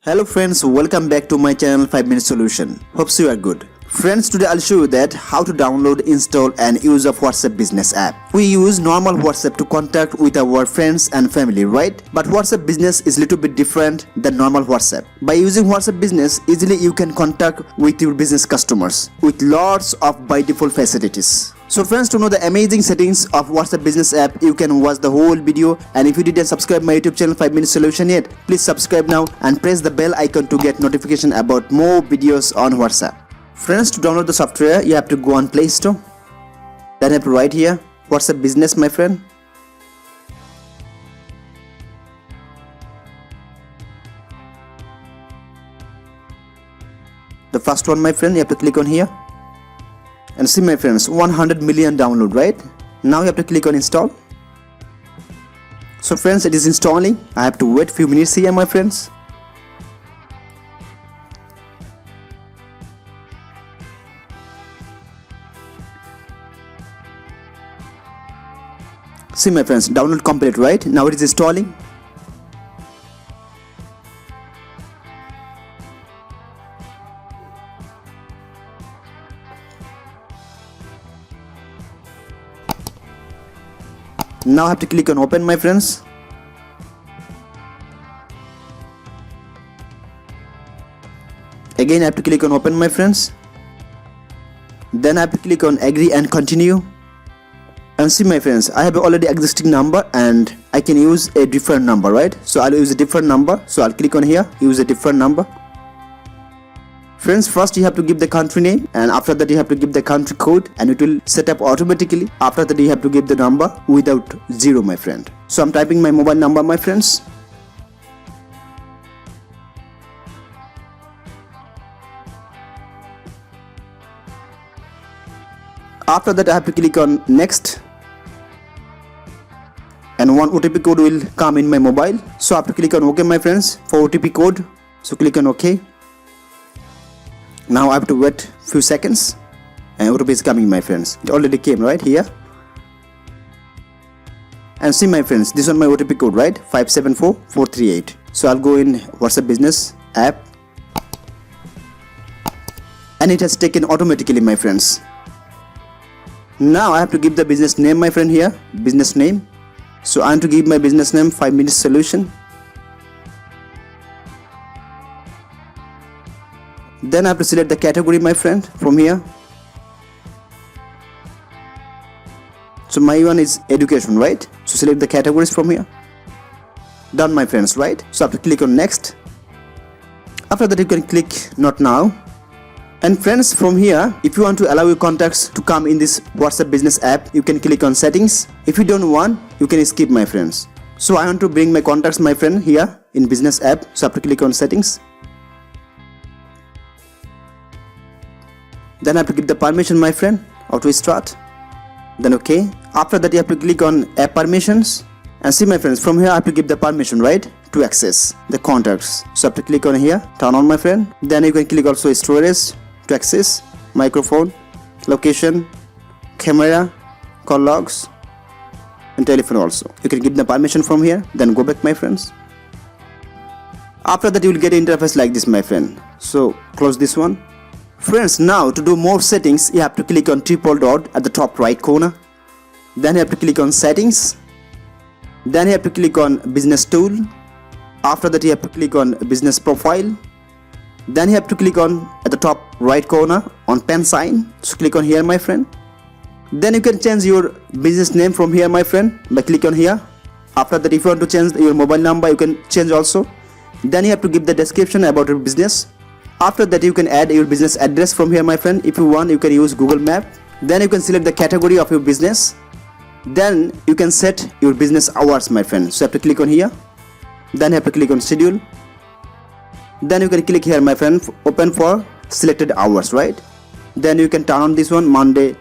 Hello friends, welcome back to my channel 5 Minute Solution. Hopes you are good. Friends, today I'll show you that how to download, install and use a WhatsApp business app. We use normal WhatsApp to contact with our friends and family, right? But WhatsApp business is little bit different than normal WhatsApp. By using WhatsApp business, easily you can contact with your business customers with lots of by default facilities. So friends, to know the amazing settings of WhatsApp business app, you can watch the whole video, and if you didn't subscribe my YouTube channel 5 Minute Solution yet, please subscribe now and press the bell icon to get notification about more videos on WhatsApp. Friends, to download the software, you have to go on Play Store. Then you have to write here WhatsApp business, my friend. The first one, my friend, you have to click on here. And see, my friends, 100 million download, right? Now you have to click on install. So friends, it is installing. I have to wait few minutes here, my friends. See, my friends, download complete, right? Now it is installing. Now I have to click on open, my friends. Again I have to click on open, my friends. Then I have to click on agree and continue. And see, my friends, I have already existing number and I can use a different number, right? So I'll use a different number. So I'll click on here, use a different number. Friends, first you have to give the country name, and after that you have to give the country code, and it will set up automatically. After that you have to give the number without zero, my friend. So I'm typing my mobile number, my friends. After that I have to click on next, and one OTP code will come in my mobile. So I have to click on OK, my friends, for OTP code. So click on OK. Now I have to wait few seconds and OTP is coming, my friends. It already came right here. And see, my friends, this one my OTP code, right? 574438. So I'll go in WhatsApp business app, and it has taken automatically, my friends. Now I have to give the business name, my friend, here, business name. So I want to give my business name 5 Minute Solution. Then I have to select the category, my friend, from here. So my one is education, right? So select the categories from here. Done, my friends, right? So I have to click on next. After that you can click not now. And friends, from here, if you want to allow your contacts to come in this WhatsApp business app, you can click on settings. If you don't want, you can skip, my friends. So I want to bring my contacts, my friend, here in business app. So I have to click on settings. Then I have to give the permission, my friend, auto start. Then OK. After that you have to click on app permissions. And see, my friends, from here I have to give the permission, right, to access the contacts. So I have to click on here, turn on, my friend. Then you can click also storage to access, microphone, location, camera, call logs and telephone also. You can give the permission from here. Then go back, my friends. After that you will get an interface like this, my friend. So close this one. Friends, now to do more settings, you have to click on triple dot at the top right corner. Then you have to click on settings. Then you have to click on business tool. After that you have to click on business profile. Then you have to click on at the top right corner on pen sign. So click on here, my friend. Then you can change your business name from here, my friend, by click on here. After that, if you want to change your mobile number, you can change also. Then you have to give the description about your business. After that you can add your business address from here, my friend. If you want, you can use Google Map. Then you can select the category of your business. Then you can set your business hours, my friend. So you have to click on here. Then you have to click on schedule. Then you can click here, my friend, open for selected hours, right? Then you can turn on this one, Monday,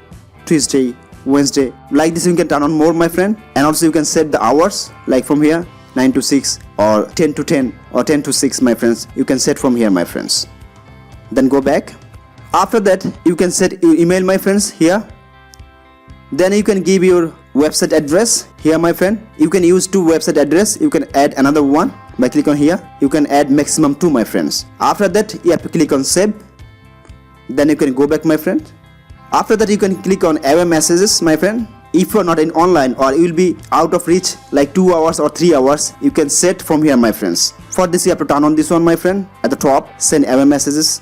Tuesday, Wednesday. Like this you can turn on more, my friend. And also you can set the hours, like from here 9 to 6 or 10 to 10 or 10 to 6, my friends. You can set from here, my friends. Then go back. After that you can set your email, my friends, here. Then you can give your website address here, my friend. You can use two website address. You can add another one by click on here. You can add maximum 2, my friends. After that you have to click on save. Then you can go back, my friend. After that you can click on away messages, my friend. If you are not in online or you will be out of reach like 2 hours or 3 hours, you can set from here, my friends. For this you have to turn on this one, my friend. At the top, send away messages.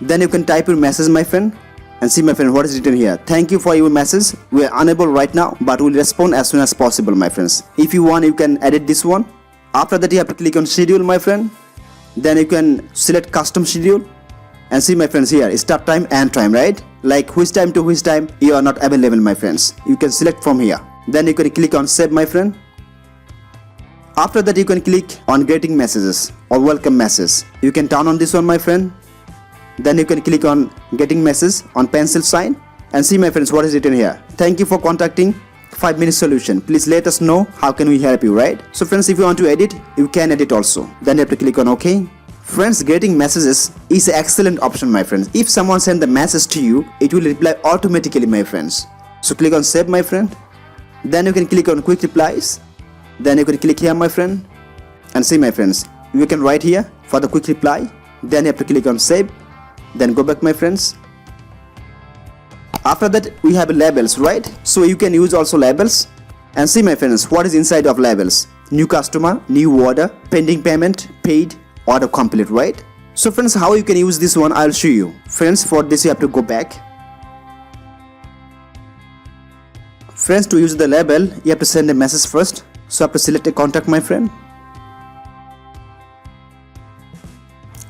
Then you can type your message, my friend, and see, my friend, what is written here. Thank you for your message. We are unable right now, but we'll respond as soon as possible, my friends. If you want, you can edit this one. After that you have to click on schedule, my friend. Then you can select custom schedule and see, my friends, here start time and time, right? Like which time to which time you are not available, my friends. You can select from here. Then you can click on save, my friend. After that you can click on getting messages or welcome message. You can turn on this one, my friend. Then you can click on getting message on pencil sign and see, my friends, what is written here. Thank you for contacting 5-minute solution. Please let us know how can we help you, right? So friends, if you want to edit, you can edit also. Then you have to click on OK. Friends, getting messages is an excellent option, my friends. If someone send the message to you, it will reply automatically, my friends. So click on save, my friend. Then you can click on quick replies. Then you can click here, my friend, and see, my friends, you can write here for the quick reply. Then you have to click on save. Then go back, my friends. After that we have labels, right? So you can use also labels and see, my friends, what is inside of labels. New customer, new order, pending payment, paid, order complete, right? So friends, how you can use this one, I'll show you. Friends, for this you have to go back. Friends, to use the label you have to send a message first. So I have to select a contact, my friend.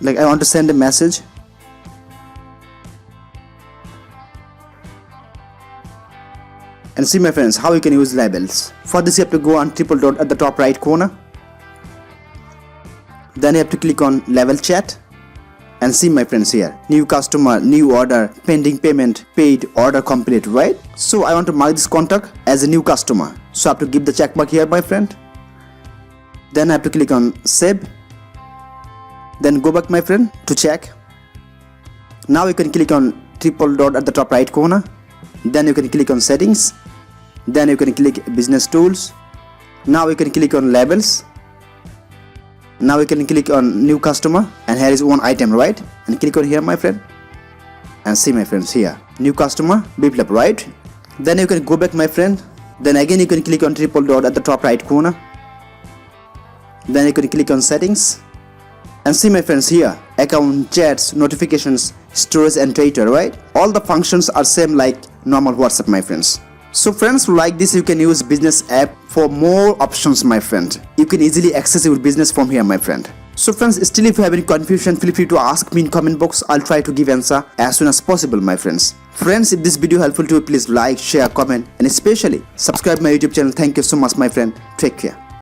Like I want to send a message. And see, my friends, how you can use labels. For this you have to go on triple dot at the top right corner. Then you have to click on label chat and see, my friends, here new customer, new order, pending payment, paid, order complete, right? So I want to mark this contact as a new customer, so I have to give the check mark here, my friend. Then I have to click on save. Then go back, my friend, to check. Now you can click on triple dot at the top right corner. Then you can click on settings. Then you can click business tools. Now you can click on labels. Now you can click on new customer, and here is one item, right? And click on here, my friend, and see, my friends, here new customer biplab, right? Then you can go back, my friend. Then again you can click on triple dot at the top right corner. Then you can click on settings and see, my friends, here account, chats, notifications, storage and data, right? All the functions are same like normal WhatsApp, my friends. So friends, like this you can use business app for more options, my friend. You can easily access your business from here, my friend. So friends, still if you have any confusion, feel free to ask me in comment box. I'll try to give answer as soon as possible, my friends. Friends, if this video helpful to you, please like, share, comment and especially subscribe my YouTube channel. Thank you so much, my friend. Take care.